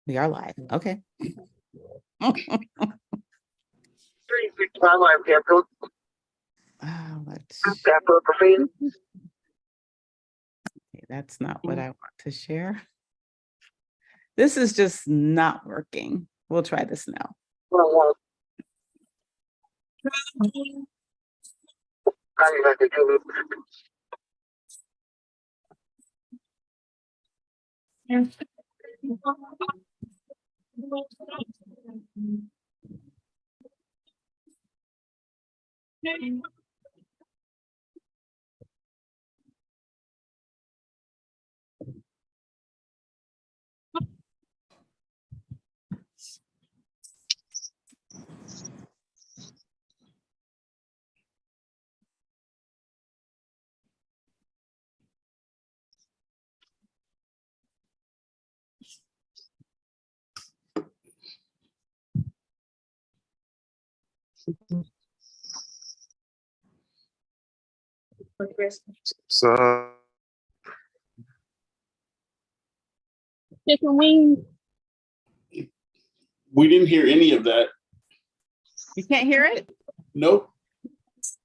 We are live. Okay. Okay, that's not what I want to share. This is just not working. We'll try this now. So chicken wings. we didn't hear any of that. You can't hear it? Nope.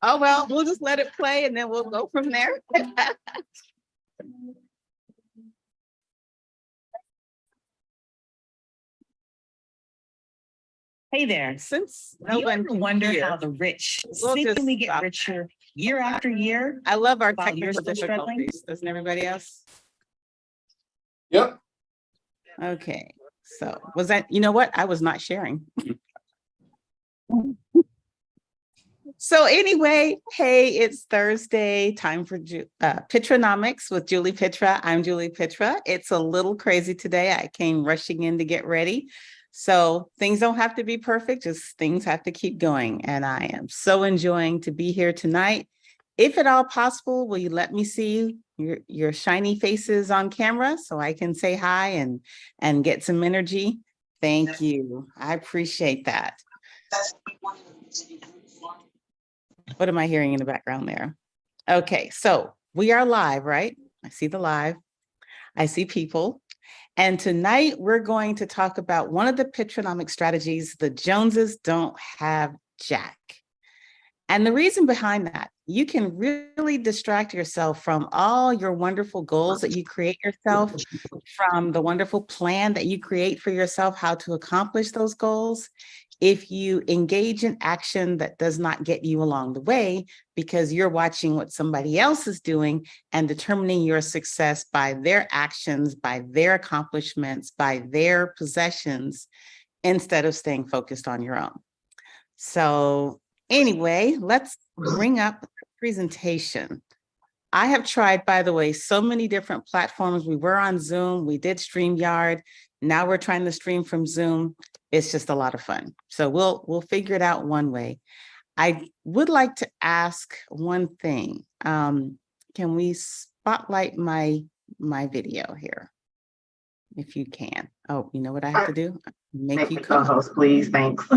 Oh, well, we'll just let it play and then we'll go from there. Hey there. Since Do you no one ever can wonder hear, how the rich we'll just seemingly get stop. richer year after year? I love our while you're technical still struggling? difficulties. Doesn't everybody else? Yep. Okay. So was that, you know what? I was not sharing. So anyway, hey, it's Thursday, time for Pitranomics with Juli Pitra. I'm Juli Pitra. It's a little crazy today. I came rushing in to get ready. So things don't have to be perfect, just things have to keep going. And I am so enjoying to be here tonight. If at all possible, will you let me see your shiny faces on camera so I can say hi and get some energy? Thank you. I appreciate that. What am I hearing in the background there? Okay, so we are live, right? I see the live. I see people. And tonight we're going to talk about one of the Pitranomic strategies. The Joneses don't have Jack. And the reason behind that, you can really distract yourself from all your wonderful goals that you create yourself, from the wonderful plan that you create for yourself, how to accomplish those goals, if you engage in action that does not get you along the way because you're watching what somebody else is doing and determining your success by their actions, by their accomplishments, by their possessions, instead of staying focused on your own. So anyway, let's bring up the presentation. I have tried, by the way, so many different platforms. We were on Zoom, we did StreamYard. Now we're trying to stream from Zoom. It's just a lot of fun. So we'll figure it out one way. I would like to ask one thing. Can we spotlight my video here? If you can. Oh, you know what I have to do? Make you co-host, please. Thanks.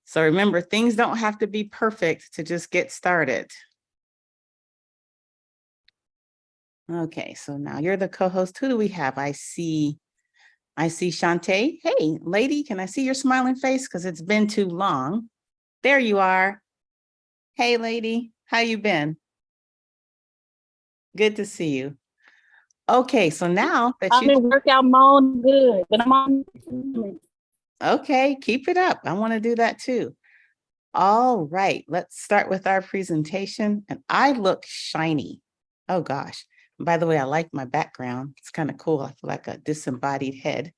So remember, things don't have to be perfect to just get started. Okay, so now you're the co-host. Who do we have? I see Shantae. Hey, lady, can I see your smiling face? Because it's been too long. There you are. Hey, lady, how you been? Good to see you. Okay, so now that I'm in workout mode, good, but I'm on. Okay, keep it up. I want to do that too. All right, let's start with our presentation. And I look shiny. Oh gosh. By the way, I like my background. It's kind of cool. I feel like a disembodied head.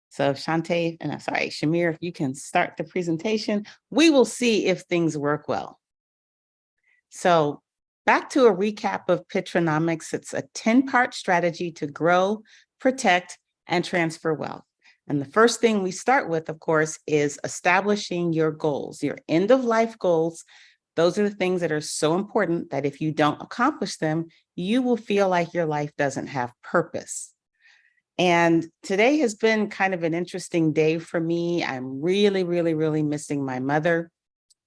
So Shantae, and I'm sorry, Shamir, if you can start the presentation, we will see if things work well. So back to a recap of Pitranomics. It's a 10-part strategy to grow, protect, and transfer wealth. And the first thing we start with, of course, is establishing your goals, your end-of-life goals. Those are the things that are so important that if you don't accomplish them, you will feel like your life doesn't have purpose. And today has been kind of an interesting day for me. I'm really, really, really missing my mother.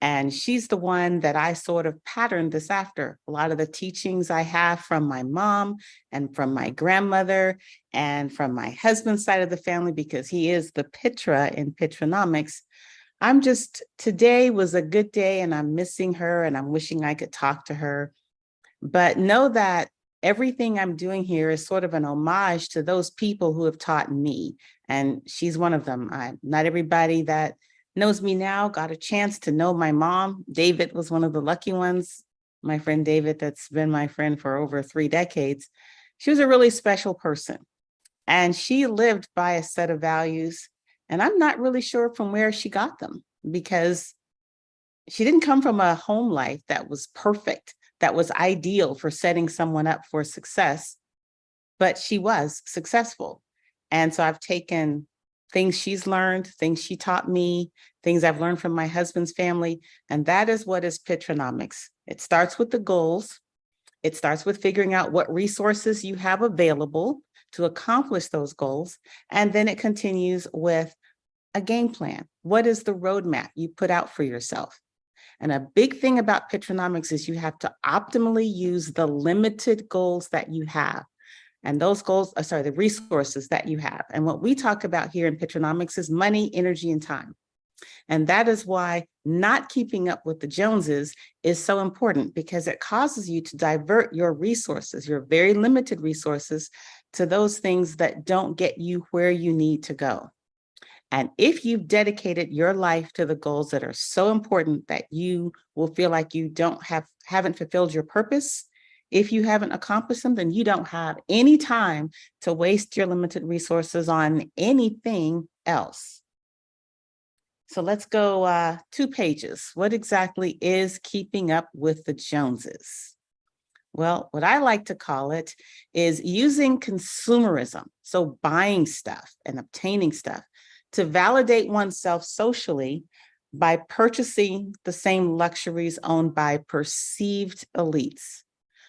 And she's the one that I sort of patterned this after. A lot of the teachings I have from my mom and from my grandmother and from my husband's side of the family, because he is the Pitra in Pitranomics. Today was a good day and I'm missing her and I'm wishing I could talk to her. But know that everything I'm doing here is sort of an homage to those people who have taught me. And she's one of them. Not everybody that knows me now got a chance to know my mom. David was one of the lucky ones. My friend David, that's been my friend for over 3 decades. She was a really special person. And she lived by a set of values. And I'm not really sure from where she got them, because she didn't come from a home life that was perfect, that was ideal for setting someone up for success, but she was successful. And so I've taken things she's learned, things she taught me, things I've learned from my husband's family, and that is what is Pitranomics. It starts with the goals. It starts with figuring out what resources you have available to accomplish those goals. And then it continues with a game plan. What is the roadmap you put out for yourself? And a big thing about Pitranomics is you have to optimally use the limited goals that you have. And those goals, the resources that you have. And what we talk about here in Pitranomics is money, energy, and time. And that is why not keeping up with the Joneses is so important, because it causes you to divert your resources, your very limited resources, to those things that don't get you where you need to go. And if you've dedicated your life to the goals that are so important that you will feel like you haven't fulfilled your purpose, if you haven't accomplished them, then you don't have any time to waste your limited resources on anything else. So let's go 2 pages. What exactly is keeping up with the Joneses? Well, what I like to call it is using consumerism, so buying stuff and obtaining stuff, to validate oneself socially by purchasing the same luxuries owned by perceived elites.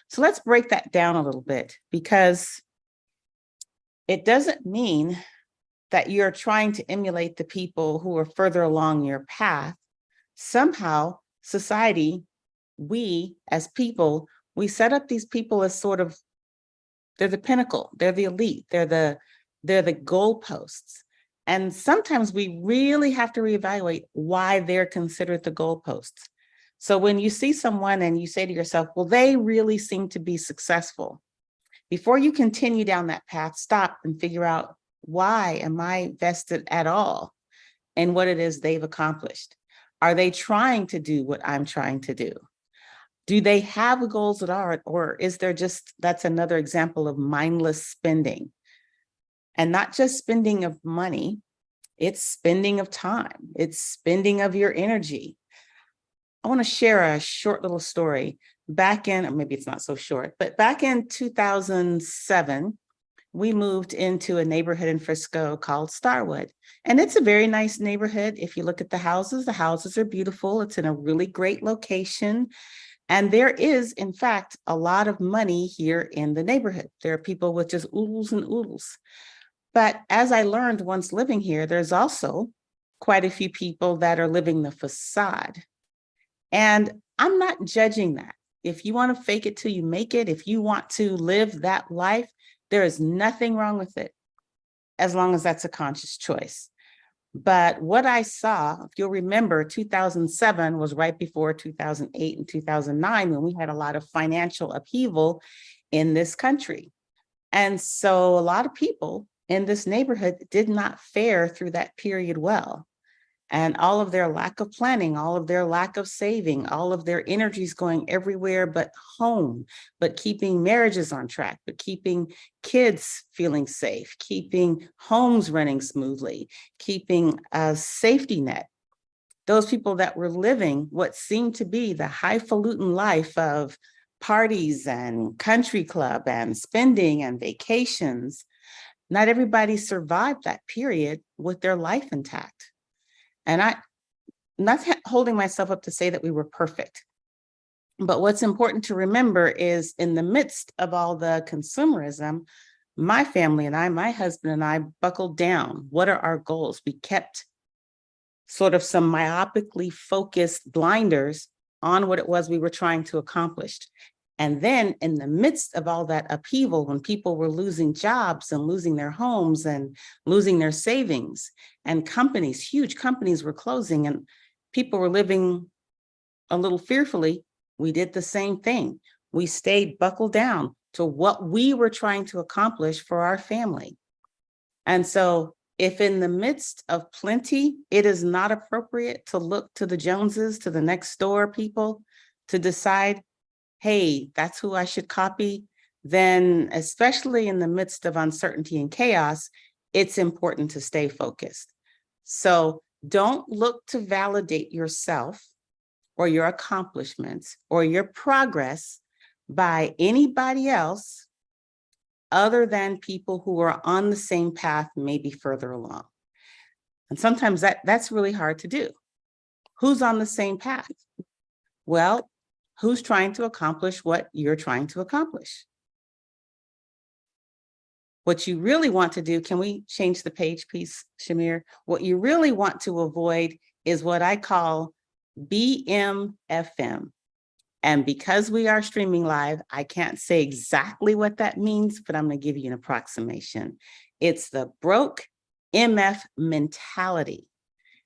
So let's break that down a little bit, because it doesn't mean that you're trying to emulate the people who are further along your path. Somehow, society, we as people, we set up these people as sort of, they're the pinnacle, they're the elite, they're the goalposts. And sometimes we really have to reevaluate why they're considered the goalposts. So when you see someone and you say to yourself, well, they really seem to be successful, before you continue down that path, stop and figure out, why am I vested at all in what it is they've accomplished? Are they trying to do what I'm trying to do? Do they have goals at all? Or is there just, that's another example of mindless spending? And not just spending of money, it's spending of time. It's spending of your energy. I want to share a short little story. Back in, or maybe it's not so short, but back in 2007, we moved into a neighborhood in Frisco called Starwood. And it's a very nice neighborhood. If you look at the houses are beautiful. It's in a really great location. And there is, in fact, a lot of money here in the neighborhood. There are people with just oodles and oodles. But as I learned once living here, there's also quite a few people that are living the facade. And I'm not judging that. If you want to fake it till you make it, if you want to live that life, there is nothing wrong with it, as long as that's a conscious choice. But what I saw, if you'll remember, 2007 was right before 2008 and 2009, when we had a lot of financial upheaval in this country. And so a lot of people in this neighborhood did not fare through that period well. And all of their lack of planning, all of their lack of saving, all of their energies going everywhere but home, but keeping marriages on track, but keeping kids feeling safe, keeping homes running smoothly, keeping a safety net. Those people that were living what seemed to be the highfalutin life of parties and country club and spending and vacations, not everybody survived that period with their life intact. And I'm not holding myself up to say that we were perfect. But what's important to remember is, in the midst of all the consumerism, my family and I, my husband and I, buckled down. What are our goals? We kept sort of some myopically focused blinders on what it was we were trying to accomplish. And then in the midst of all that upheaval, when people were losing jobs and losing their homes and losing their savings, and companies, huge companies were closing and people were living a little fearfully, we did the same thing. We stayed buckled down to what we were trying to accomplish for our family. And so if in the midst of plenty, it is not appropriate to look to the Joneses, to the next door people, to decide, hey, that's who I should copy, then especially in the midst of uncertainty and chaos, it's important to stay focused. So don't look to validate yourself or your accomplishments or your progress by anybody else other than people who are on the same path, maybe further along. And sometimes that's really hard to do. Who's on the same path? Well, who's trying to accomplish what you're trying to accomplish? What you really want to do, can we change the page, please, Shamir? What you really want to avoid is what I call BMFM. And because we are streaming live, I can't say exactly what that means, but I'm going to give you an approximation. It's the broke MF mentality.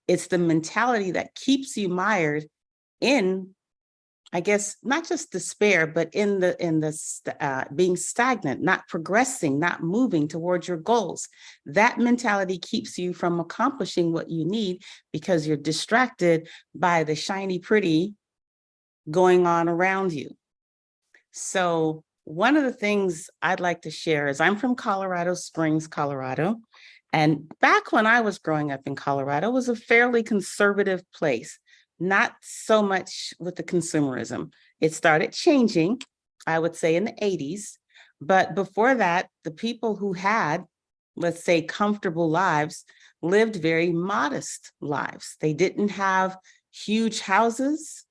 It's the mentality that keeps you mired in, I guess, not just despair, but in the being stagnant, not progressing, not moving towards your goals. That mentality keeps you from accomplishing what you need because you're distracted by the shiny pretty going on around you. So one of the things I'd like to share is I'm from Colorado Springs, Colorado. And back when I was growing up in Colorado, it was a fairly conservative place. Not so much with the consumerism. It started changing, I would say, in the 80s. But before that, the people who had, let's say, comfortable lives lived very modest lives. They didn't have huge houses.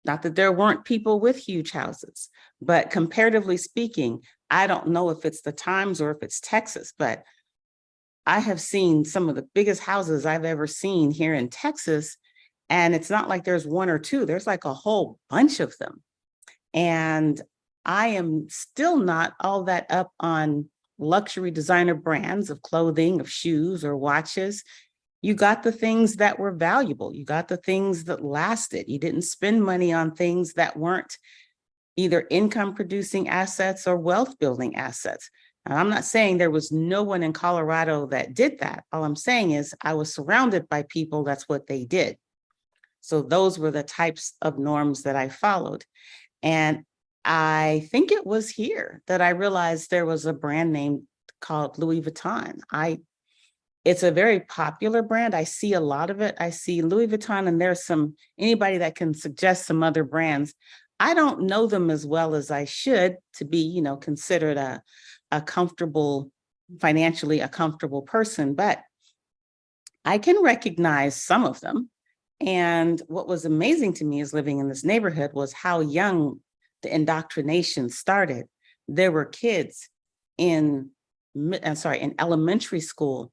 Not that there weren't people with huge houses, but comparatively speaking, I don't know if it's the times or if it's Texas, but I have seen some of the biggest houses I've ever seen here in Texas. And it's not like there's one or two, there's like a whole bunch of them. And I am still not all that up on luxury designer brands of clothing, of shoes or watches. You got the things that were valuable. You got the things that lasted. You didn't spend money on things that weren't either income producing assets or wealth building assets. And I'm not saying there was no one in Colorado that did that. All I'm saying is I was surrounded by people, that's what they did. So those were the types of norms that I followed. And I think it was here that I realized there was a brand name called Louis Vuitton. It's a very popular brand. I see a lot of it. I see Louis Vuitton, and there's anybody that can suggest some other brands. I don't know them as well as I should to be, considered a comfortable, financially a comfortable person, but I can recognize some of them. And what was amazing to me as living in this neighborhood was how young the indoctrination started. There were kids in elementary school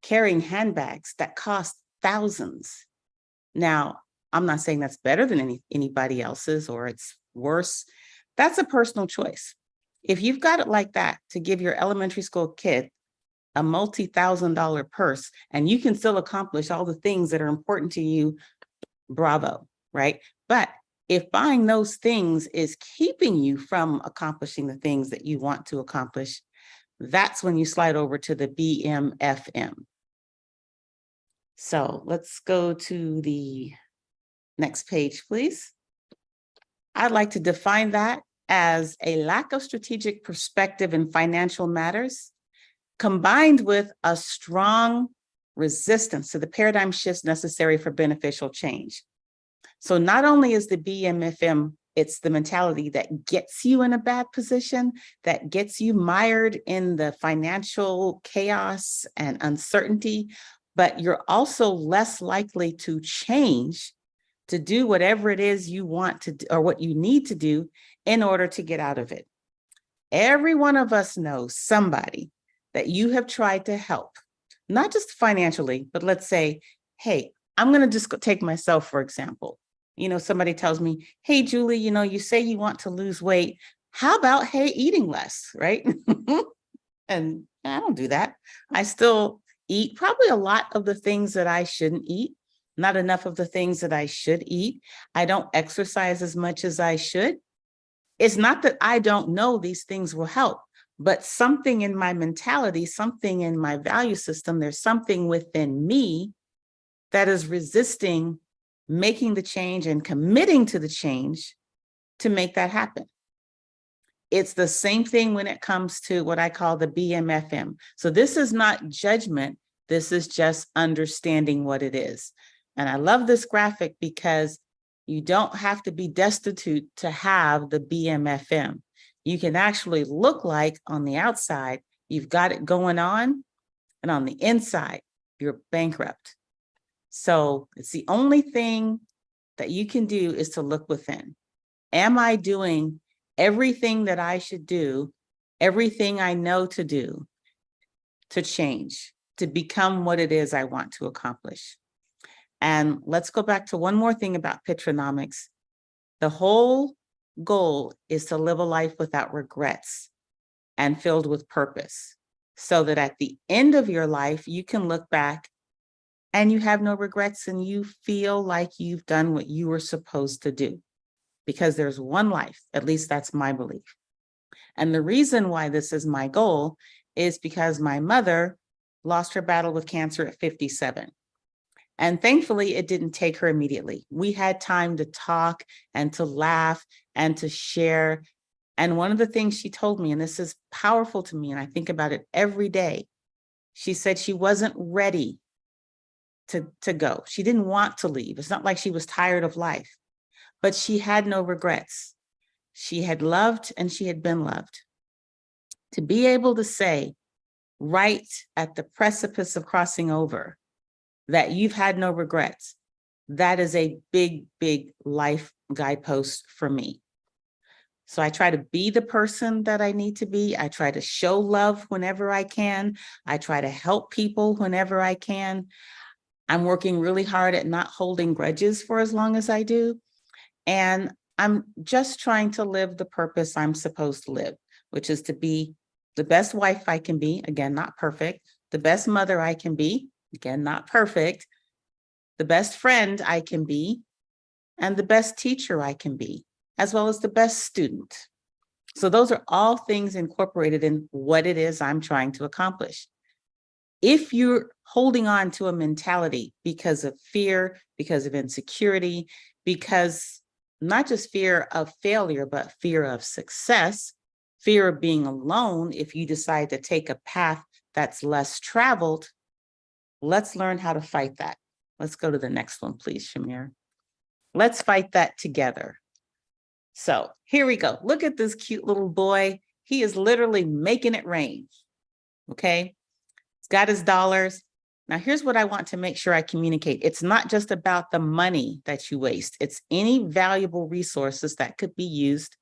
carrying handbags that cost thousands. Now, I'm not saying that's better than anybody else's or it's worse. That's a personal choice. If you've got it like that to give your elementary school kid a multi-$1,000 purse and you can still accomplish all the things that are important to you, bravo, right? But if buying those things is keeping you from accomplishing the things that you want to accomplish, that's when you slide over to the BMFM. So let's go to the next page, please. I'd like to define that as a lack of strategic perspective in financial matters, combined with a strong resistance to the paradigm shifts necessary for beneficial change. So not only is the BMFM, it's the mentality that gets you in a bad position, that gets you mired in the financial chaos and uncertainty, but you're also less likely to change, to do whatever it is you want to do or what you need to do in order to get out of it. Every one of us knows somebody that you have tried to help, not just financially, but let's say, hey, I'm going to just take myself, for example. Somebody tells me, hey, Julie, you say you want to lose weight. How about, hey, eating less, right? And I don't do that. I still eat probably a lot of the things that I shouldn't eat, not enough of the things that I should eat. I don't exercise as much as I should. It's not that I don't know these things will help, but something in my mentality, something in my value system, there's something within me that is resisting making the change and committing to the change to make that happen. It's the same thing when it comes to what I call the BMFM. So this is not judgment. This is just understanding what it is. And I love this graphic because you don't have to be destitute to have the BMFM. You can actually look like on the outside, you've got it going on, and on the inside, you're bankrupt. So it's the only thing that you can do is to look within. Am I doing everything that I should do, everything I know to do to change, to become what it is I want to accomplish? And let's go back to one more thing about Pitranomics. The whole goal is to live a life without regrets and filled with purpose, so that at the end of your life, you can look back and you have no regrets and you feel like you've done what you were supposed to do. Because there's one life, at least that's my belief. And the reason why this is my goal is because my mother lost her battle with cancer at 57. And thankfully, it didn't take her immediately. We had time to talk and to laugh and to share. And one of the things she told me, and this is powerful to me, and I think about it every day, she said she wasn't ready to go. She didn't want to leave. It's not like she was tired of life, but she had no regrets. She had loved and she had been loved. To be able to say right at the precipice of crossing over that you've had no regrets, that is a big, big life guidepost for me. So I try to be the person that I need to be. I try to show love whenever I can. I try to help people whenever I can. I'm working really hard at not holding grudges for as long as I do. And I'm just trying to live the purpose I'm supposed to live, which is to be the best wife I can be, again, not perfect, the best mother I can be, again, not perfect, the best friend I can be, and the best teacher I can be, as well as the best student. So those are all things incorporated in what it is I'm trying to accomplish. If you're holding on to a mentality because of fear, because of insecurity, because not just fear of failure, but fear of success, fear of being alone, if you decide to take a path that's less traveled, let's learn how to fight that. Let's go to the next one, please, Shamir. Let's fight that together. So here we go. Look at this cute little boy. He is literally making it rain. Okay. He's got his dollars. Now, here's what I want to make sure I communicate. It's not just about the money that you waste. It's any valuable resources that could be used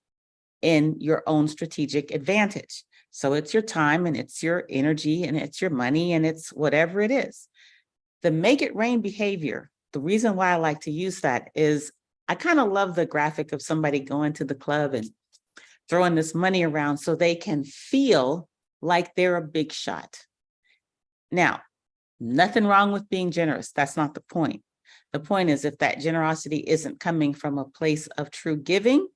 in your own strategic advantage. So it's your time and it's your energy and it's your money and it's whatever it is. The make it rain behavior, the reason why I like to use that is I kind of love the graphic of somebody going to the club and throwing this money around so they can feel like they're a big shot. Now, nothing wrong with being generous. That's not the point. The point is if that generosity isn't coming from a place of true giving,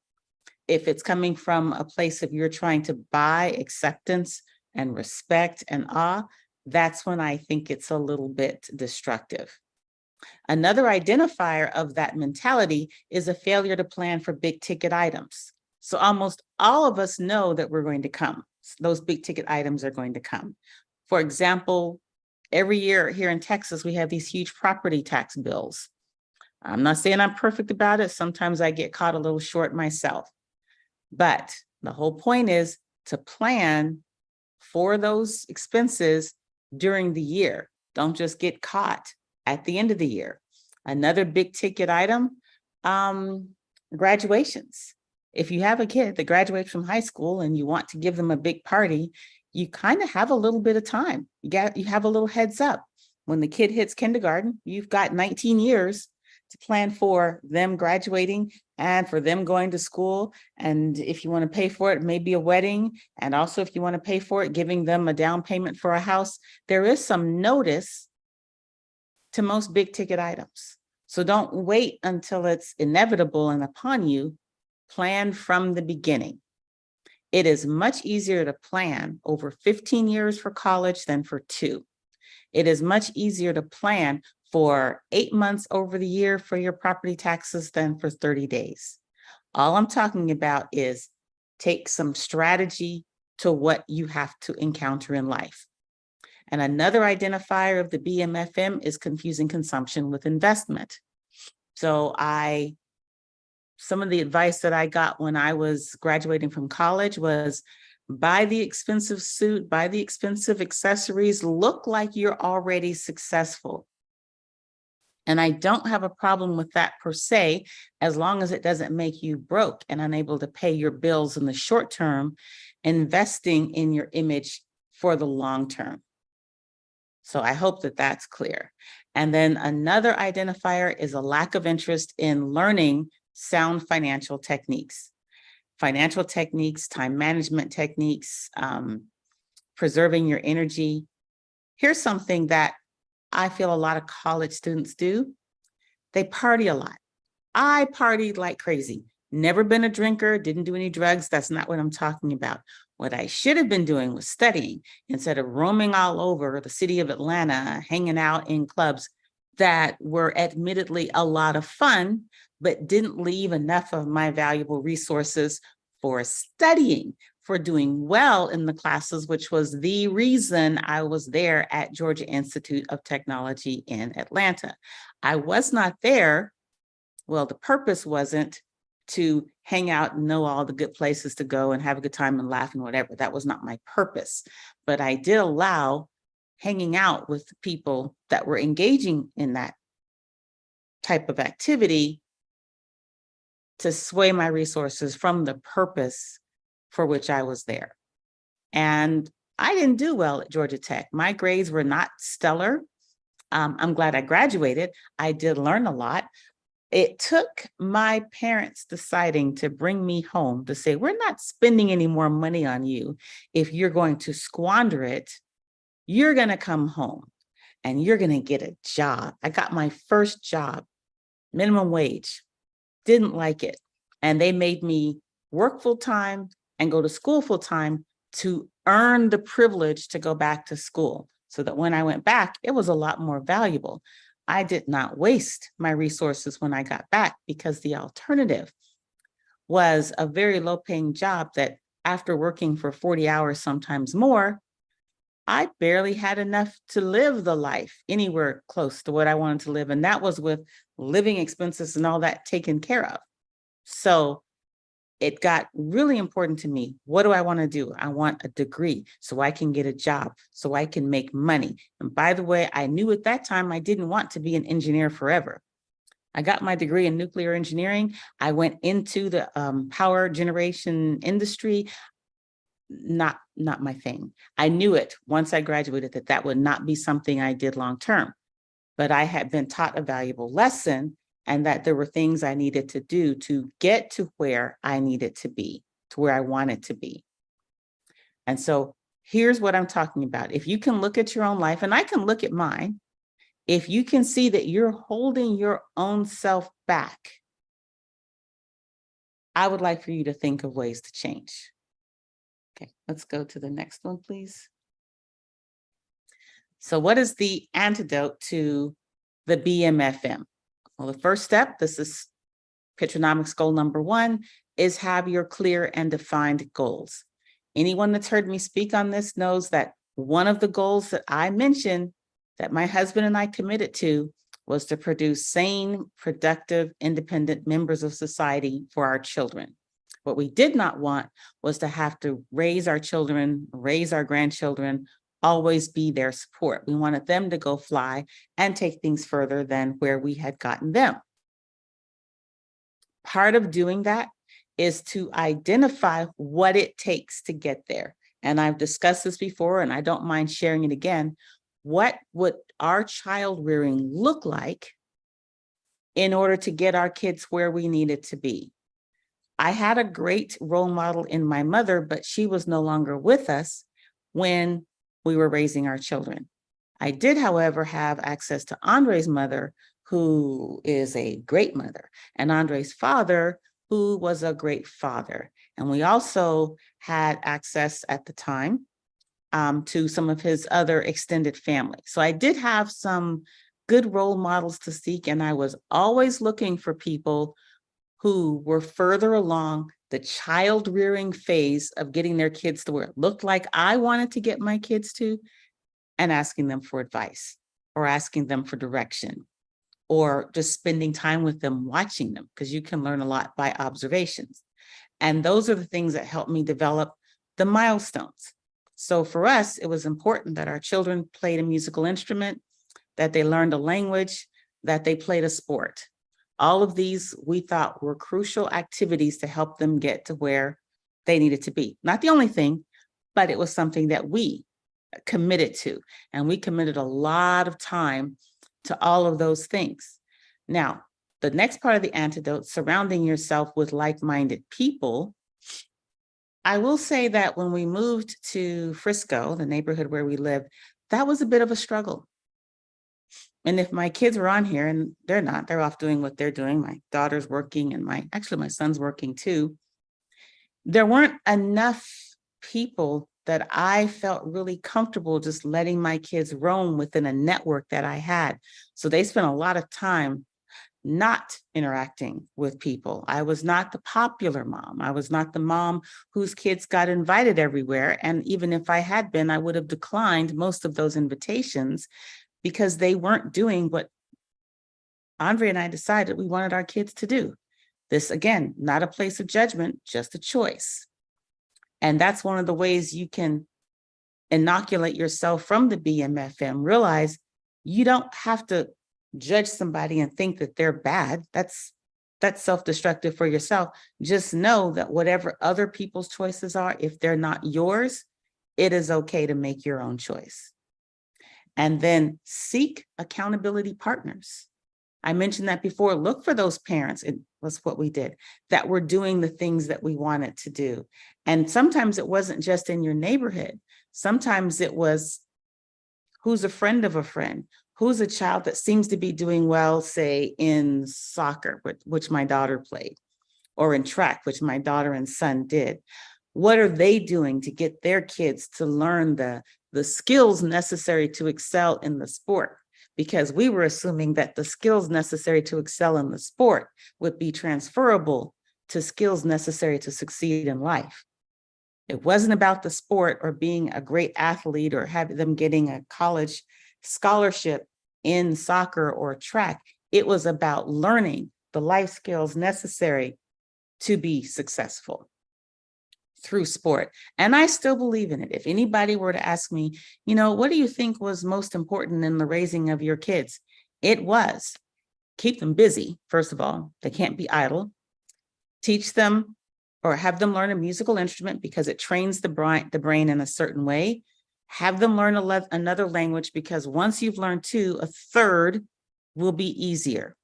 if it's coming from a place of you're trying to buy acceptance and respect and awe, that's when I think it's a little bit destructive. Another identifier of that mentality is a failure to plan for big ticket items. So almost all of us know that we're going to come. Those big ticket items are going to come. For example, every year here in Texas, we have these huge property tax bills. I'm not saying I'm perfect about it. Sometimes I get caught a little short myself. But the whole point is to plan for those expenses during the year. Don't just get caught at the end of the year. Another big ticket item, graduations. If you have a kid that graduates from high school and you want to give them a big party, you kind of have a little bit of time. You have a little heads up. when the kid hits kindergarten, you've got 19 years to plan for them graduating and for them going to school. And if you want to pay for it, maybe a wedding. And also if you want to pay for it, giving them a down payment for a house, there is some notice to most big ticket items. So don't wait until it's inevitable and upon you. Plan from the beginning. It is much easier to plan over 15 years for college than for 2. It is much easier to plan for 8 months over the year for your property taxes than for 30 days. All I'm talking about is take some strategy to what you have to encounter in life. And another identifier of the BMFM is confusing consumption with investment. So some of the advice that I got when I was graduating from college was buy the expensive suit, buy the expensive accessories, look like you're already successful. And I don't have a problem with that per se, as long as it doesn't make you broke and unable to pay your bills in the short term, investing in your image for the long term. So I hope that that's clear. And then another identifier is a lack of interest in learning sound financial techniques. Financial techniques, time management techniques, preserving your energy. Here's something that I feel a lot of college students do. They party a lot. I partied like crazy. Never been a drinker, didn't do any drugs. That's not what I'm talking about. What I should have been doing was studying instead of roaming all over the city of Atlanta, hanging out in clubs that were admittedly a lot of fun, but didn't leave enough of my valuable resources for studying, for doing well in the classes, which was the reason I was there at Georgia Institute of Technology in Atlanta. I was not there. Well, the purpose wasn't to hang out and know all the good places to go and have a good time and laugh and whatever. That was not my purpose. But I did allow hanging out with people that were engaging in that type of activity to sway my resources from the purpose for which I was there. And I didn't do well at Georgia Tech. My grades were not stellar. I'm glad I graduated. I did learn a lot. It took my parents deciding to bring me home to say, we're not spending any more money on you. If you're going to squander it, you're going to come home and you're going to get a job. I got my first job, minimum wage, didn't like it. And they made me work full time and go to school full time to earn the privilege to go back to school, so that when I went back, it was a lot more valuable. I did not waste my resources when I got back, because the alternative was a very low paying job that after working for 40 hours, sometimes more, I barely had enough to live the life anywhere close to what I wanted to live. And that was with living expenses and all that taken care of. So it got really important to me. What do I want to do? I want a degree so I can get a job, so I can make money. And by the way, I knew at that time I didn't want to be an engineer forever. I got my degree in nuclear engineering. I went into the power generation industry. Not my thing. I knew it once I graduated that that would not be something I did long term. But I had been taught a valuable lesson, and that there were things I needed to do to get to where I needed to be, to where I wanted to be. And so here's what I'm talking about. If you can look at your own life, and I can look at mine, if you can see that you're holding your own self back, I would like for you to think of ways to change. Okay, let's go to the next one, please. So what is the antidote to the BMFM? Well, the first step, this is Pitranomics goal number 1, is have your clear and defined goals. Anyone that's heard me speak on this knows that one of the goals that I mentioned that my husband and I committed to was to produce sane, productive, independent members of society for our children. What we did not want was to have to raise our children, raise our grandchildren, always be their support. We wanted them to go fly and take things further than where we had gotten them. Part of doing that is to identify what it takes to get there. And I've discussed this before, and I don't mind sharing it again. what would our child rearing look like in order to get our kids where we needed to be. I had a great role model in my mother, but she was no longer with us when we were raising our children. I did, however, have access to Andre's mother, who is a great mother, and Andre's father, who was a great father. And we also had access at the time to some of his other extended family. So I did have some good role models to seek, and I was always looking for people who were further along the child rearing phase of getting their kids to where it looked like I wanted to get my kids to, and asking them for advice or asking them for direction or just spending time with them, watching them, because you can learn a lot by observations. And those are the things that helped me develop the milestones. So for us, it was important that our children played a musical instrument, that they learned a language, that they played a sport. All of these we thought were crucial activities to help them get to where they needed to be. Not the only thing, but it was something that we committed to. And we committed a lot of time to all of those things. Now, the next part of the antidote, surrounding yourself with like-minded people. I will say that when we moved to Frisco, the neighborhood where we live, that was a bit of a struggle. And if my kids were on here, and they're not, they're off doing what they're doing. My daughter's working and my son's working too. There weren't enough people that I felt really comfortable just letting my kids roam within a network that I had. So they spent a lot of time not interacting with people. I was not the popular mom. I was not the mom whose kids got invited everywhere. And even if I had been, I would have declined most of those invitations because they weren't doing what Andre and I decided we wanted our kids to do. This, again, not a place of judgment, just a choice. And that's one of the ways you can inoculate yourself from the BMFM. Realize you don't have to judge somebody and think that they're bad. That's self-destructive for yourself. Just know that whatever other people's choices are, if they're not yours, it is okay to make your own choice. And then seek accountability partners. I mentioned that before. Look for those parents, it was what we did, that were doing the things that we wanted to do. And sometimes it wasn't just in your neighborhood. Sometimes it was who's a friend of a friend, who's a child that seems to be doing well, say in soccer, which my daughter played, or in track, which my daughter and son did. What are they doing to get their kids to learn the skills necessary to excel in the sport? Because we were assuming that the skills necessary to excel in the sport would be transferable to skills necessary to succeed in life. It wasn't about the sport or being a great athlete or having them getting a college scholarship in soccer or track. It was about learning the life skills necessary to be successful through sport. And I still believe in it. If anybody were to ask me, what do you think was most important in the raising of your kids? It was keep them busy. First of all, they can't be idle. Teach them or have them learn a musical instrument because it trains the brain in a certain way. Have them learn another language because once you've learned two, a third will be easier.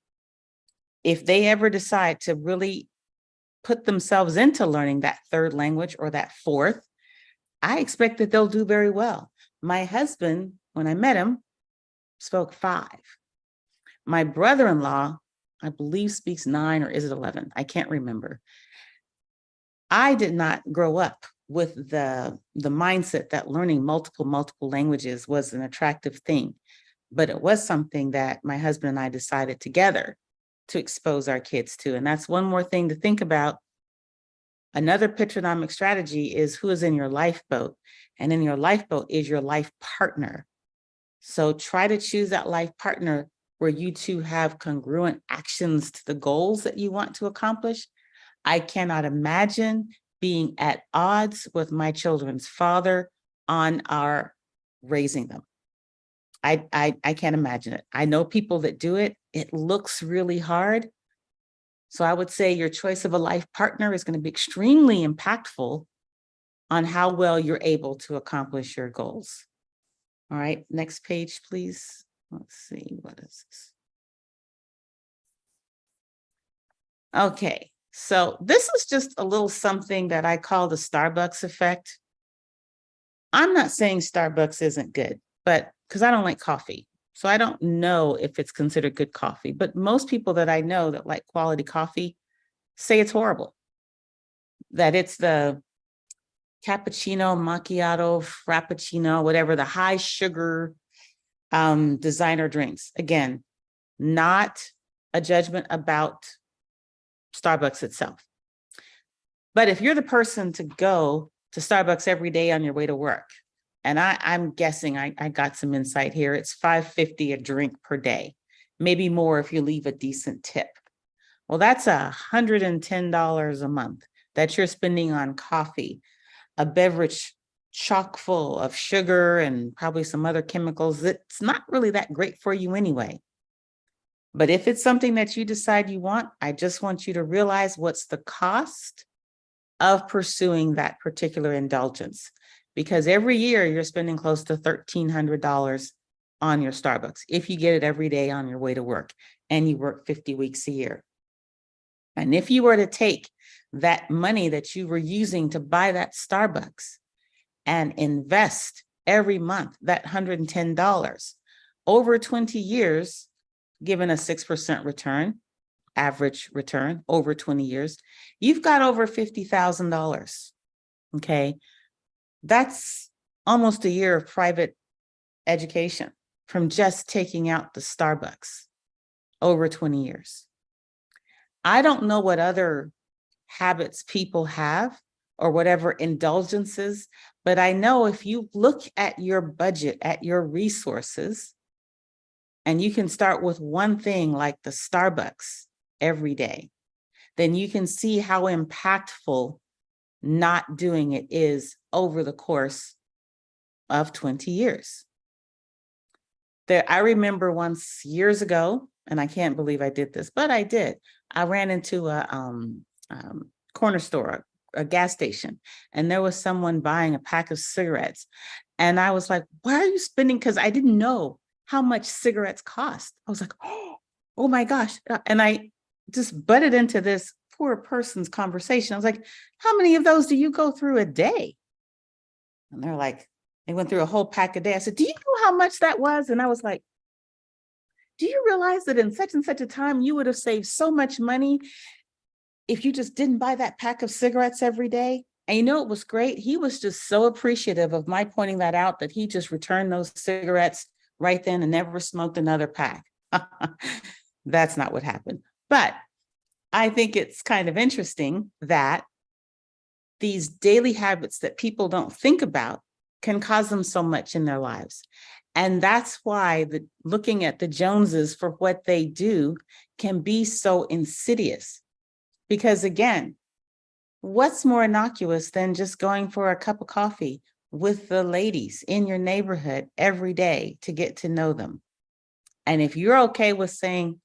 If they ever decide to really put themselves into learning that third language or that fourth, I expect that they'll do very well. My husband, when I met him, spoke 5. My brother-in-law, I believe, speaks 9, or is it 11? I can't remember. I did not grow up with the mindset that learning multiple languages was an attractive thing, but it was something that my husband and I decided together to expose our kids to. And that's one more thing to think about. Another Pitranomics strategy is who is in your lifeboat, and in your lifeboat is your life partner. So try to choose that life partner where you two have congruent actions to the goals that you want to accomplish. I cannot imagine being at odds with my children's father on our raising them. I can't imagine it. I know people that do it. It looks really hard. So I would say your choice of a life partner is going to be extremely impactful on how well you're able to accomplish your goals. All right, next page, please. Let's see, what is this? Okay, so this is just a little something that I call the Starbucks effect. I'm not saying Starbucks isn't good, but because I don't like coffee. So I don't know if it's considered good coffee, but most people that I know that like quality coffee say it's horrible. That it's the cappuccino, macchiato, frappuccino, whatever, the high sugar designer drinks. Again, not a judgment about Starbucks itself. But if you're the person to go to Starbucks every day on your way to work, and I'm guessing I got some insight here, it's $5.50 a drink per day, maybe more if you leave a decent tip. Well, that's $110 a month that you're spending on coffee, a beverage chock full of sugar and probably some other chemicals that's not really that great for you anyway. But if it's something that you decide you want, I just want you to realize what's the cost of pursuing that particular indulgence. Because every year you're spending close to $1,300 on your Starbucks if you get it every day on your way to work and you work 50 weeks a year. And if you were to take that money that you were using to buy that Starbucks and invest every month that $110 over 20 years, given a 6% return, average return over 20 years, you've got over $50,000. Okay. That's almost a year of private education from just taking out the Starbucks over 20 years. I don't know what other habits people have or whatever indulgences, but I know if you look at your budget, at your resources, and you can start with one thing like the Starbucks every day, then you can see how impactful not doing it is over the course of 20 years. I remember once years ago, and I can't believe I did this, but I did. I ran into a corner store, a gas station, and there was someone buying a pack of cigarettes. And I was like, why are you spending? Because I didn't know how much cigarettes cost. I was like, oh my gosh. And I just butted into this poor person's conversation. I was like, how many of those do you go through a day? And they're like, they went through a whole pack a day. I said, do you know how much that was? And I was like, do you realize that in such and such a time, you would have saved so much money if you just didn't buy that pack of cigarettes every day? And you know, it was great. He was just so appreciative of my pointing that out that he just returned those cigarettes right then and never smoked another pack. That's not what happened. But I think it's kind of interesting that these daily habits that people don't think about can cause them so much in their lives. And that's why looking at the Joneses for what they do can be so insidious. Because again, what's more innocuous than just going for a cup of coffee with the ladies in your neighborhood every day to get to know them? And if you're okay with saying,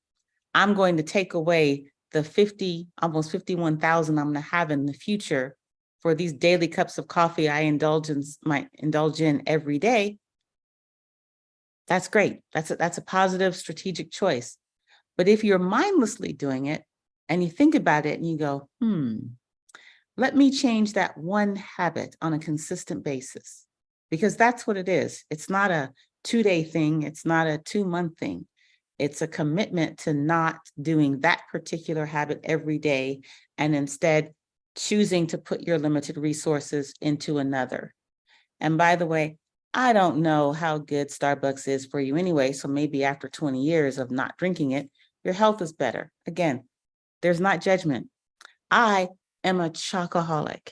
I'm going to take away the almost 51,000 I'm going to have in the future for these daily cups of coffee I might indulge in every day, that's great. That's a positive strategic choice. But if you're mindlessly doing it and you think about it and you go, let me change that one habit on a consistent basis, because that's what it is. It's not a 2-day thing. It's not a 2-month thing. It's a commitment to not doing that particular habit every day and instead choosing to put your limited resources into another. And by the way, I don't know how good Starbucks is for you anyway. So maybe after 20 years of not drinking it, your health is better. Again, there's not judgment. I am a chocoholic.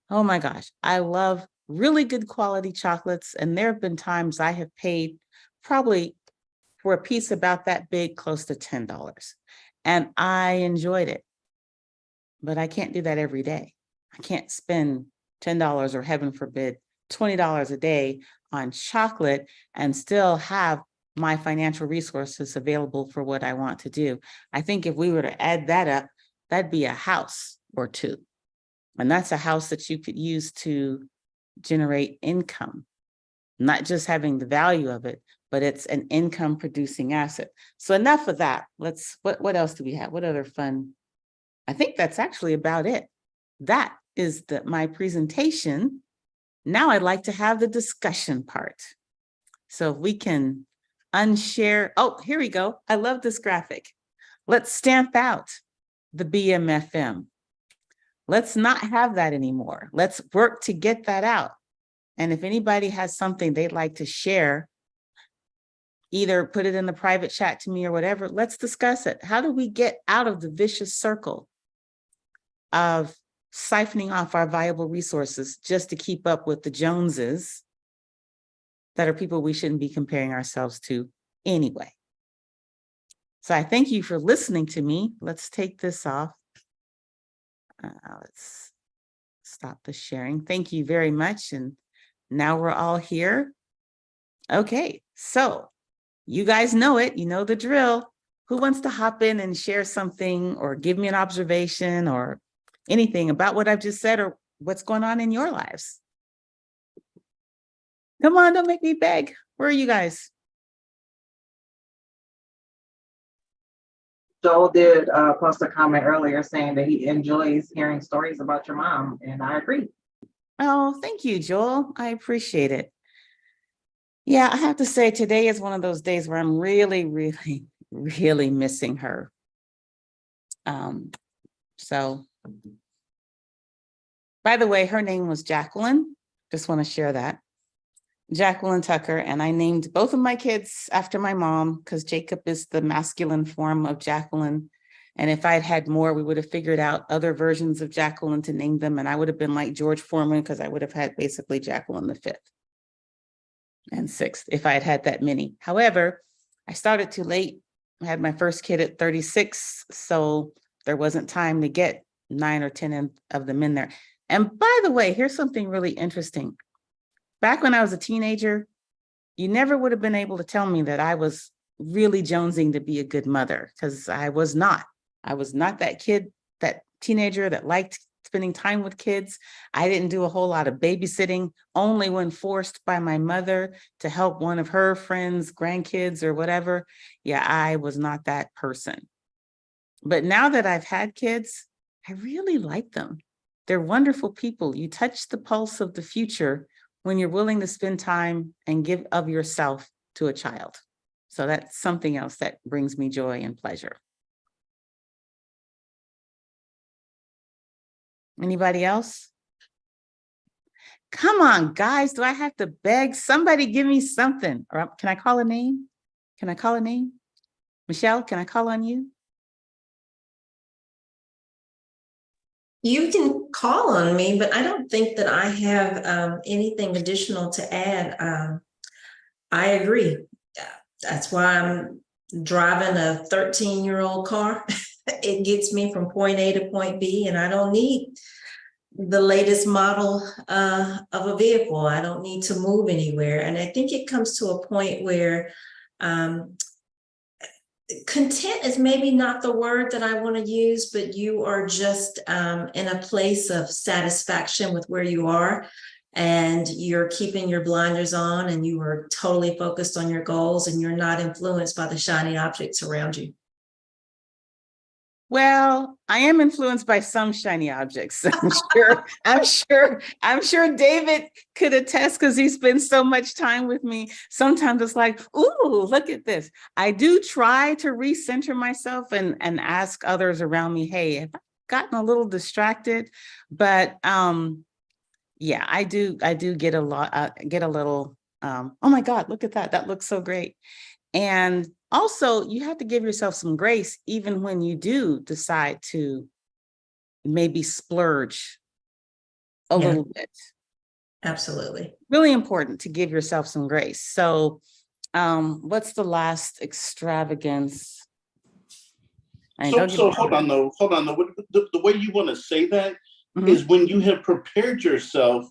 Oh my gosh. I love really good quality chocolates. And there have been times I have paid probably for a piece about that big, close to $10. And I enjoyed it. But I can't do that every day. I can't spend $10 or heaven forbid, $20 a day on chocolate and still have my financial resources available for what I want to do. I think if we were to add that up, that'd be a house or two. And that's a house that you could use to generate income. not just having the value of it, but it's an income producing asset. So enough of that. What else do we have? What other fun? I think that's actually about it. That is my presentation. Now I'd like to have the discussion part. So if we can unshare. Oh, here we go. I love this graphic. Let's stamp out the BMFM. Let's not have that anymore. Let's work to get that out. And if anybody has something they'd like to share, either put it in the private chat to me or whatever, let's discuss it. How do we get out of the vicious circle of siphoning off our valuable resources just to keep up with the Joneses that are people we shouldn't be comparing ourselves to anyway? So I thank you for listening to me. Let's take this off. Let's stop the sharing. Thank you very much. And now we're all here. Okay, so you guys know it. You know the drill. Who wants to hop in and share something or give me an observation or anything about what I've just said or what's going on in your lives? Come on, don't make me beg. Where are you guys? Joel did post a comment earlier saying that he enjoys hearing stories about your mom, and I agree. Oh, thank you, Joel. I appreciate it. Yeah, I have to say today is one of those days where I'm really, really, really missing her. So, by the way, her name was Jacqueline. Just want to share that. Jacqueline Tucker, and I named both of my kids after my mom because Jacob is the masculine form of Jacqueline. And if I'd had more, we would have figured out other versions of Jacqueline to name them. And I would have been like George Foreman because I would have had basically Jacqueline the 5th and 6th if I had had that many. However, I started too late. I had my first kid at 36, so there wasn't time to get 9 or 10 of them in there. And by the way, here's something really interesting. Back when I was a teenager, you never would have been able to tell me that I was really jonesing to be a good mother because I was not. I was not that kid, that teenager that liked spending time with kids. I didn't do a whole lot of babysitting, only when forced by my mother to help one of her friends, grandkids or whatever. Yeah, I was not that person. But now that I've had kids, I really like them. They're wonderful people. You touch the pulse of the future when you're willing to spend time and give of yourself to a child. So that's something else that brings me joy and pleasure. Anybody else? Come on, guys, do I have to beg? Somebody give me something. Or can I call a name? Can I call a name? Michelle, can I call on you? You can call on me, but I don't think that I have anything additional to add. I agree. That's why I'm driving a 13-year-old car. It gets me from point A to point B, and I don't need the latest model of a vehicle. I don't need to move anywhere. And I think it comes to a point where content is maybe not the word that I want to use, but you are just in a place of satisfaction with where you are, and you're keeping your blinders on, and you are totally focused on your goals, and you're not influenced by the shiny objects around you. Well, I am influenced by some shiny objects. I'm sure David could attest because he spends so much time with me. Sometimes it's like, ooh, look at this. I do try to recenter myself and ask others around me, hey, have I gotten a little distracted? But yeah, I do get a little, oh my God, look at that. That looks so great. And also, you have to give yourself some grace, even when you do decide to maybe splurge a little bit. Absolutely. Really important to give yourself some grace. So what's the last extravagance? So hold on though. The way you want to say that is when you have prepared yourself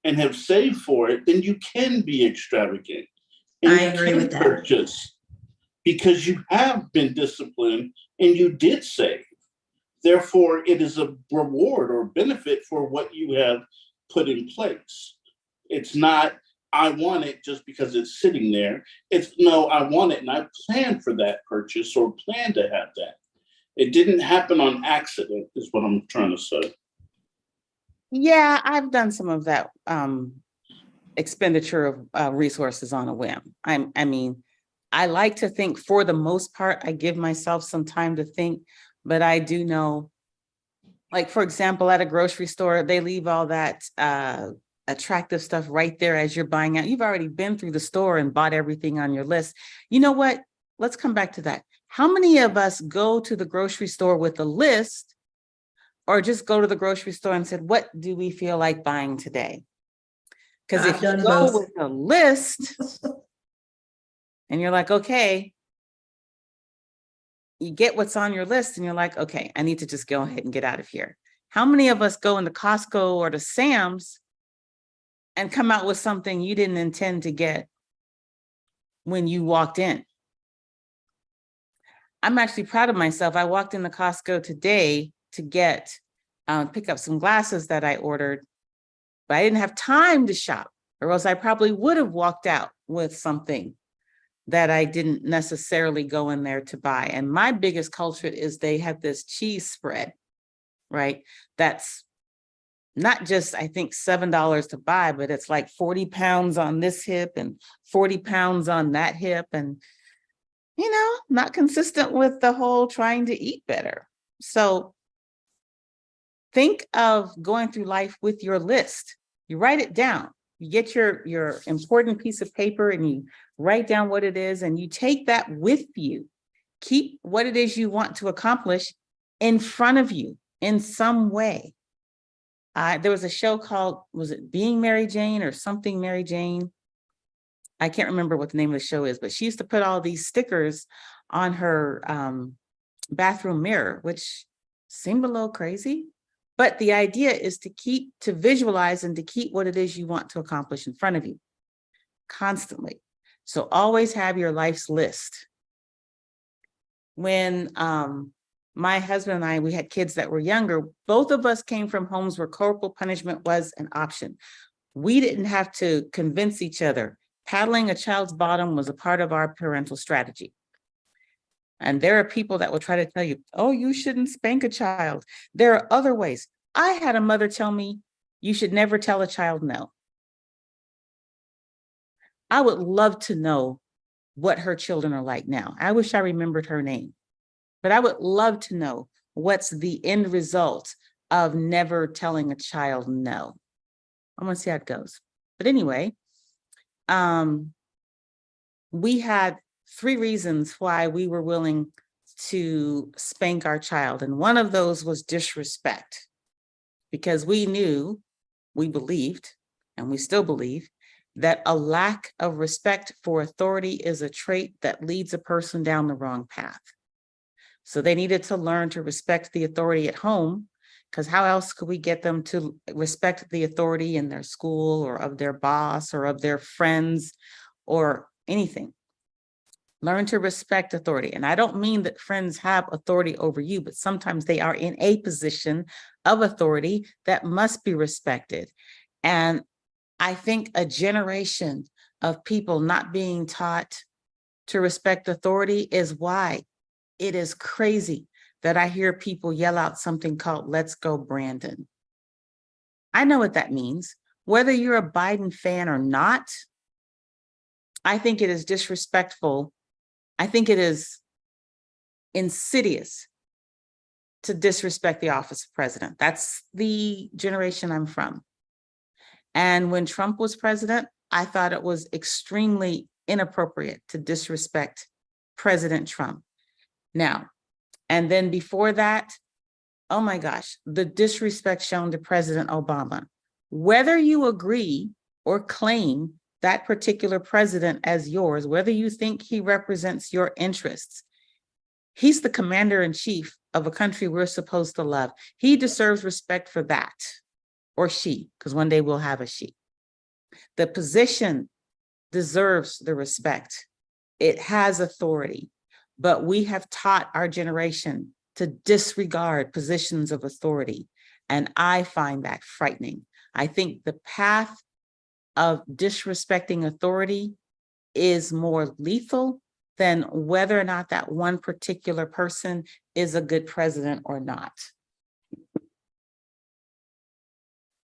and have saved for it, then you can be extravagant. And I agree with that. Purchase because you have been disciplined and you did save. Therefore, it is a reward or benefit for what you have put in place. It's not I want it just because it's sitting there. It's no, I want it and I planned for that purchase or planned to have that. It didn't happen on accident, is what I'm trying to say. Yeah, I've done some of that expenditure of resources on a whim. I mean, I like to think for the most part, I give myself some time to think, but I do know, like, for example, at a grocery store, they leave all that attractive stuff right there as you're buying out. You've already been through the store and bought everything on your list. You know what? Let's come back to that. How many of us go to the grocery store with a list or just go to the grocery store and said, what do we feel like buying today? Because if I've you done go both. with a list and you're like, okay, you get what's on your list and you're like, okay, I need to just go ahead and get out of here. How many of us go into Costco or to Sam's and come out with something you didn't intend to get when you walked in? I'm actually proud of myself. I walked into Costco today to get, pick up some glasses that I ordered, but I didn't have time to shop, or else I probably would have walked out with something that I didn't necessarily go in there to buy. And my biggest culprit is they have this cheese spread, right? That's not just, I think, $7 to buy, but it's like 40 pounds on this hip and 40 pounds on that hip. And, you know, not consistent with the whole trying to eat better. So think of going through life with your list. You write it down. You get your important piece of paper and you write down what it is and you take that with you. Keep what it is you want to accomplish in front of you in some way. There was a show called, was it Being Mary Jane or something Mary Jane? I can't remember what the name of the show is, but she used to put all these stickers on her bathroom mirror, which seemed a little crazy. But the idea is to visualize and to keep what it is you want to accomplish in front of you constantly. So always have your life's list. When my husband and I, we had kids that were younger, both of us came from homes where corporal punishment was an option. We didn't have to convince each other. Paddling a child's bottom was a part of our parental strategy. And there are people that will try to tell you, oh, you shouldn't spank a child. There are other ways. I had a mother tell me, you should never tell a child no. I would love to know what her children are like now. I wish I remembered her name, but I would love to know what's the end result of never telling a child no. I want to see how it goes. But anyway, we had 3 reasons why we were willing to spank our child. And one of those was disrespect, because we knew, we believed, and we still believe, that a lack of respect for authority is a trait that leads a person down the wrong path. So they needed to learn to respect the authority at home, because how else could we get them to respect the authority in their school or of their boss or of their friends or anything? Learn to respect authority. And I don't mean that friends have authority over you, but sometimes they are in a position of authority that must be respected. And I think a generation of people not being taught to respect authority is why it is crazy that I hear people yell out something called "Let's go, Brandon." I know what that means. Whether you're a Biden fan or not, I think it is disrespectful. I think it is insidious to disrespect the office of president. That's the generation I'm from. And when Trump was president, I thought it was extremely inappropriate to disrespect President Trump. Now, and then before that, oh my gosh, the disrespect shown to President Obama. Whether you agree or claim that particular president as yours, whether you think he represents your interests, he's the commander-in-chief of a country we're supposed to love. He deserves respect for that, or she, because one day we'll have a she. The position deserves the respect. It has authority, but we have taught our generation to disregard positions of authority. And I find that frightening. I think the path of disrespecting authority is more lethal than whether or not that one particular person is a good president or not.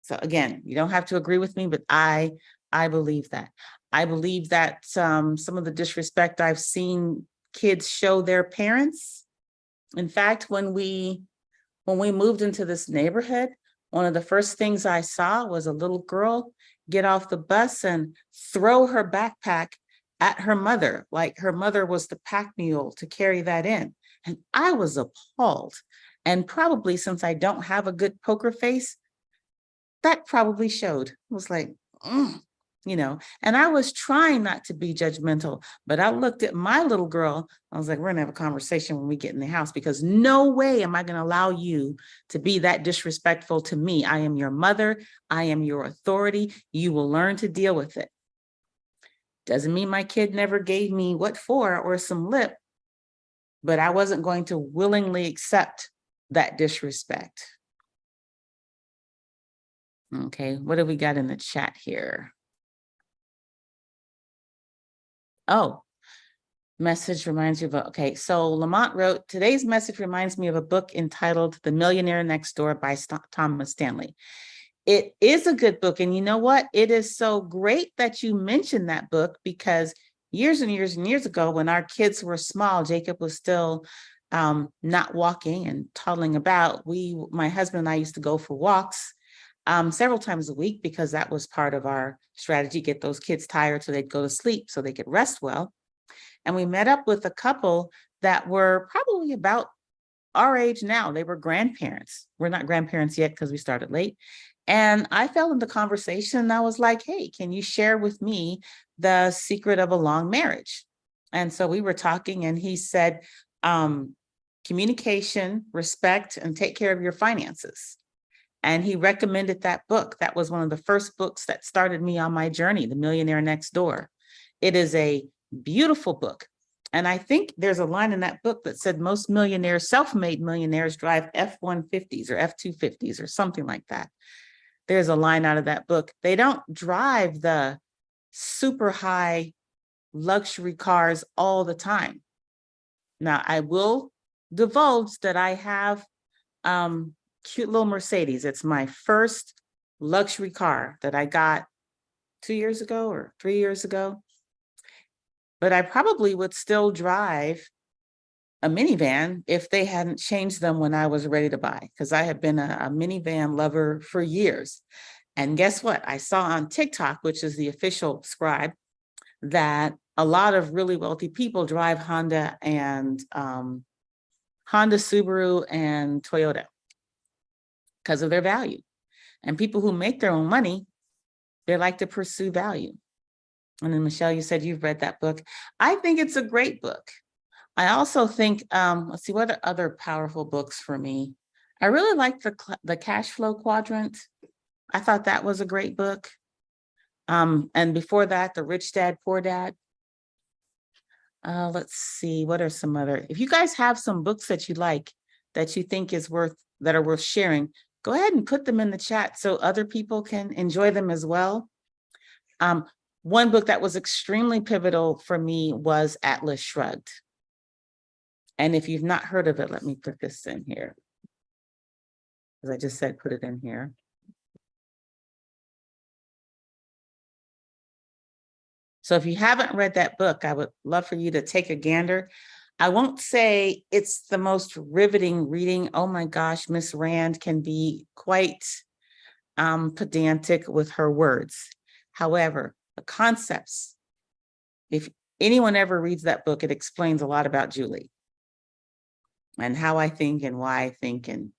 So again, you don't have to agree with me, but I believe that. I believe that some of the disrespect I've seen kids show their parents. In fact, when we moved into this neighborhood, one of the first things I saw was a little girl get off the bus and throw her backpack at her mother, like her mother was the pack mule to carry that in. And I was appalled. And probably since I don't have a good poker face, that probably showed. It was like, you know, and I was trying not to be judgmental, but I looked at my little girl. I was like, we're gonna have a conversation when we get in the house, because no way am I gonna allow you to be that disrespectful to me. I am your mother. I am your authority. You will learn to deal with it. Doesn't mean my kid never gave me what for or some lip, but I wasn't going to willingly accept that disrespect. Okay, what do we got in the chat here? Oh, message reminds you of, okay, so Lamont wrote, today's message reminds me of a book entitled The Millionaire Next Door by Thomas Stanley. It is a good book. And you know what? It is so great that you mentioned that book, because years and years and years ago, when our kids were small, Jacob was still not walking and toddling about. My husband and I used to go for walks several times a week, because that was part of our strategy, get those kids tired so they'd go to sleep so they could rest well. And we met up with a couple that were probably about our age now. They were grandparents. We're not grandparents yet because we started late. And I fell into conversation and I was like, hey, can you share with me the secret of a long marriage? And so we were talking and he said, communication, respect, and take care of your finances. And he recommended that book. That was one of the first books that started me on my journey, The Millionaire Next Door. It is a beautiful book. And I think there's a line in that book that said most millionaires, self-made millionaires, drive F-150s or F-250s or something like that. There's a line out of that book. They don't drive the super high luxury cars all the time. Now, I will divulge that I have cute little Mercedes. It's my first luxury car that I got 2 years ago or 3 years ago. But I probably would still drive a minivan if they hadn't changed them when I was ready to buy, because I have been a minivan lover for years. And guess what? I saw on TikTok, which is the official scribe, that a lot of really wealthy people drive Honda, Subaru, and Toyota because of their value. And people who make their own money, they like to pursue value. And then Michelle, you said you've read that book. I think it's a great book. I also think, let's see, what are other powerful books for me? I really like the Cash Flow Quadrant. I thought that was a great book. And before that, The Rich Dad, Poor Dad. Let's see, what are some other, if you guys have some books that you like, that you think that are worth sharing, go ahead and put them in the chat so other people can enjoy them as well. One book that was extremely pivotal for me was Atlas Shrugged. And if you've not heard of it, let me put this in here. As I just said, put it in here. So if you haven't read that book, I would love for you to take a gander. I won't say it's the most riveting reading. Oh my gosh, Miss Rand can be quite pedantic with her words. However, the concepts, if anyone ever reads that book, it explains a lot about Juli and how I think and why I think and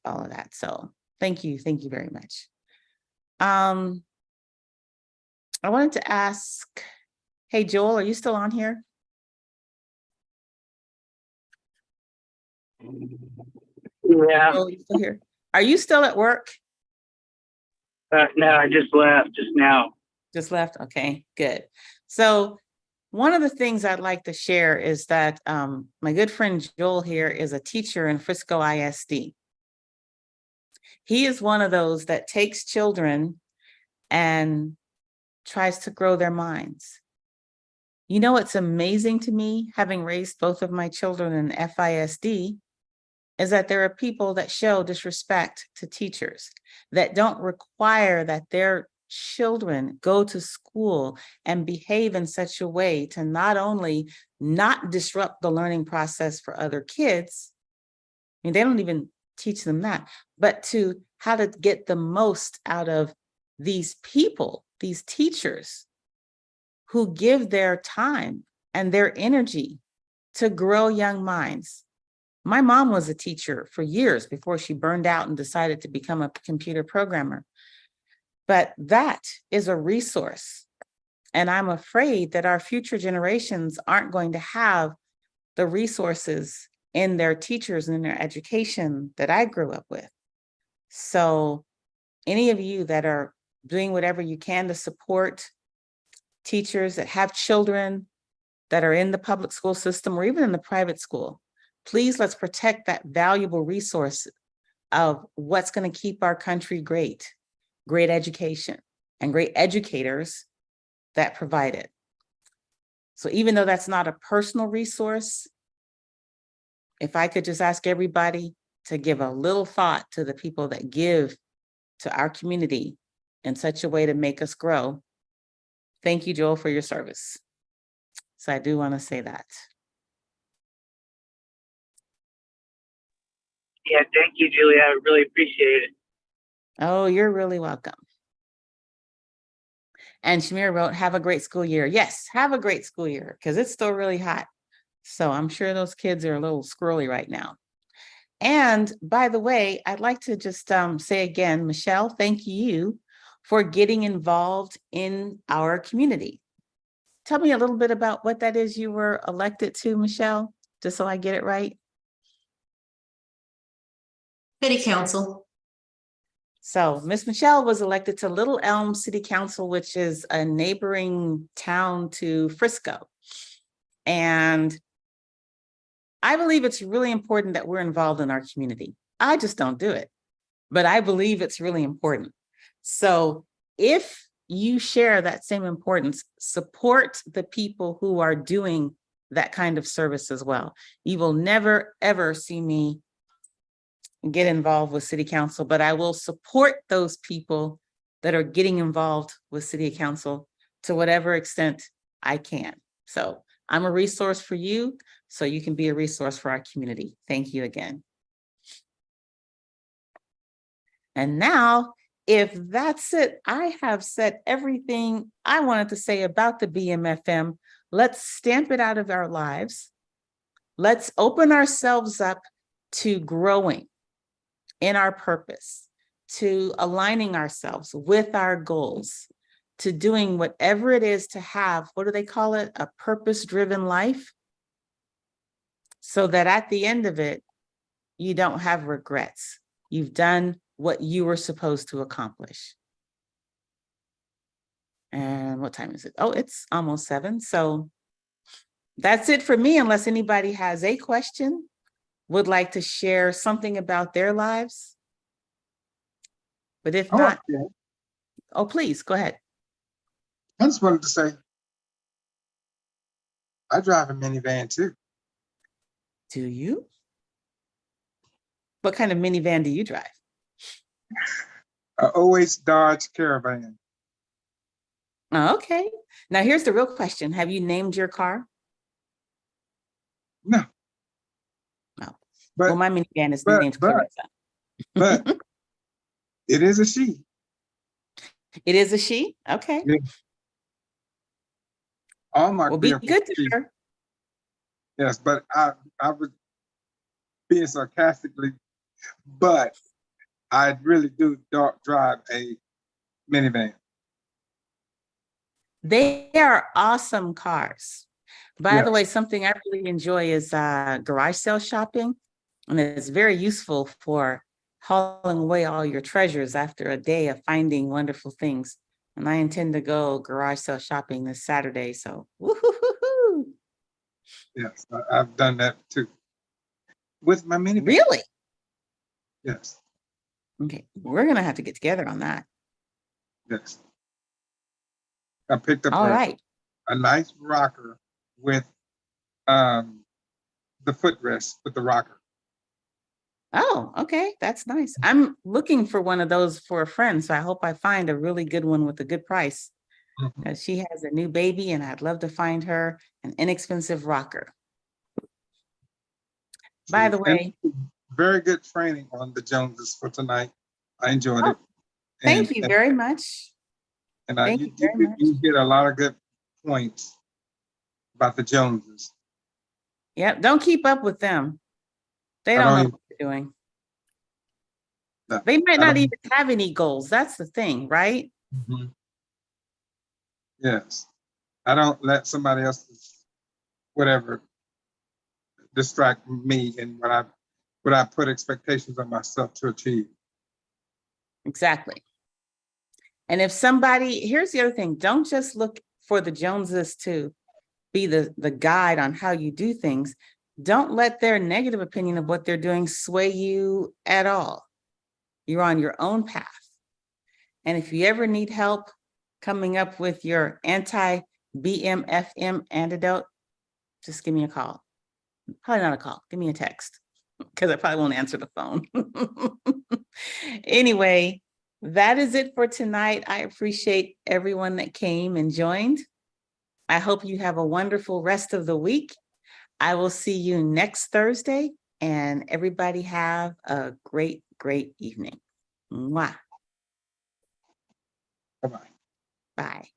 all of that. So thank you very much. I wanted to ask, hey, Joel, are you still on here? Yeah. Joel, you still here? Are you still at work? No, I just left just now. Just left? Okay, good. So one of the things I'd like to share is that my good friend Joel here is a teacher in Frisco ISD. He is one of those that takes children and tries to grow their minds. You know, what's amazing to me, having raised both of my children in FISD, is that there are people that show disrespect to teachers, that don't require that their children go to school and behave in such a way to not only not disrupt the learning process for other kids, I mean, they don't even teach them that, but to how to get the most out of these people, these teachers who give their time and their energy to grow young minds. My mom was a teacher for years before she burned out and decided to become a computer programmer. But that is a resource. And I'm afraid that our future generations aren't going to have the resources in their teachers and in their education that I grew up with. So any of you that are doing whatever you can to support teachers that have children that are in the public school system or even in the private school, please let's protect that valuable resource of what's going to keep our country great education and great educators that provide it. So even though that's not a personal resource, if I could just ask everybody to give a little thought to the people that give to our community in such a way to make us grow. Thank you, Joel, for your service. So I do want to say that. Yeah, thank you, Julie. I really appreciate it. Oh, you're really welcome. And Shamir wrote, have a great school year. Yes, have a great school year, because it's still really hot. So I'm sure those kids are a little squirrely right now. And by the way, I'd like to just say again, Michelle, thank you for getting involved in our community. Tell me a little bit about what that is you were elected to, Michelle, just so I get it right. City Council. So Miss Michelle was elected to Little Elm City Council, which is a neighboring town to Frisco. And I believe it's really important that we're involved in our community. I just don't do it, but I believe it's really important. So if you share that same importance, support the people who are doing that kind of service as well. You will never, ever see me get involved with city council, but I will support those people that are getting involved with city council to whatever extent I can. So I'm a resource for you, so you can be a resource for our community. Thank you again. And now, if that's it, I have said everything I wanted to say about the BMFM. Let's stamp it out of our lives. Let's open ourselves up to growing in our purpose, to aligning ourselves with our goals, to doing whatever it is to have, what do they call it? A purpose-driven life. So that at the end of it, you don't have regrets. You've done what you were supposed to accomplish. And what time is it? Oh, it's almost 7. So that's it for me, unless anybody has a question, would like to share something about their lives. But if not, oh, please go ahead. I just wanted to say, I drive a minivan too. Do you? What kind of minivan do you drive? A 08 Dodge Caravan. Oh, okay. Now here's the real question. Have you named your car? No. No. But, well, my minivan is named Clarissa. But it is a she. It is a she? Okay. Yeah. All my well, be good to her. Yes, but I was being sarcastically, but I really do drive a minivan. They are awesome cars. By Yes. the way, something I really enjoy is garage sale shopping. And it's very useful for hauling away all your treasures after a day of finding wonderful things. And I intend to go garage sale shopping this Saturday. So, woo-hoo-hoo-hoo. Yes, I've done that too. With my minivan. Really? Yes. Okay, we're going to have to get together on that. Yes. I picked up All right. a nice rocker with the footrest with the rocker. Oh, okay. That's nice. I'm looking for one of those for a friend, so I hope I find a really good one with a good price. Mhm. Because she has a new baby and I'd love to find her an inexpensive rocker. By the way, Very good training on the Joneses for tonight. I enjoyed it. thank And- you very much. And Thank you very much. you get a lot of good points about the Joneses. Yep, don't keep up with them. They I don't don't know even- what they're doing. No, They might I not don't- even have any goals. That's the thing, right? Mhm. Yes. I don't let somebody else's whatever distract me in what I put expectations on myself to achieve. Exactly. And if somebody, here's the other thing, don't just look for the Joneses to be the guide on how you do things. Don't let their negative opinion of what they're doing sway you at all. You're on your own path. And if you ever need help coming up with your anti-BMFM antidote, just give me a call. Probably not a call, give me a text because I probably won't answer the phone. Anyway, that is it for tonight. I appreciate everyone that came and joined. I hope you have a wonderful rest of the week. I will see you next Thursday, and everybody have a great, great evening. Mwah. Bye-bye. Bye.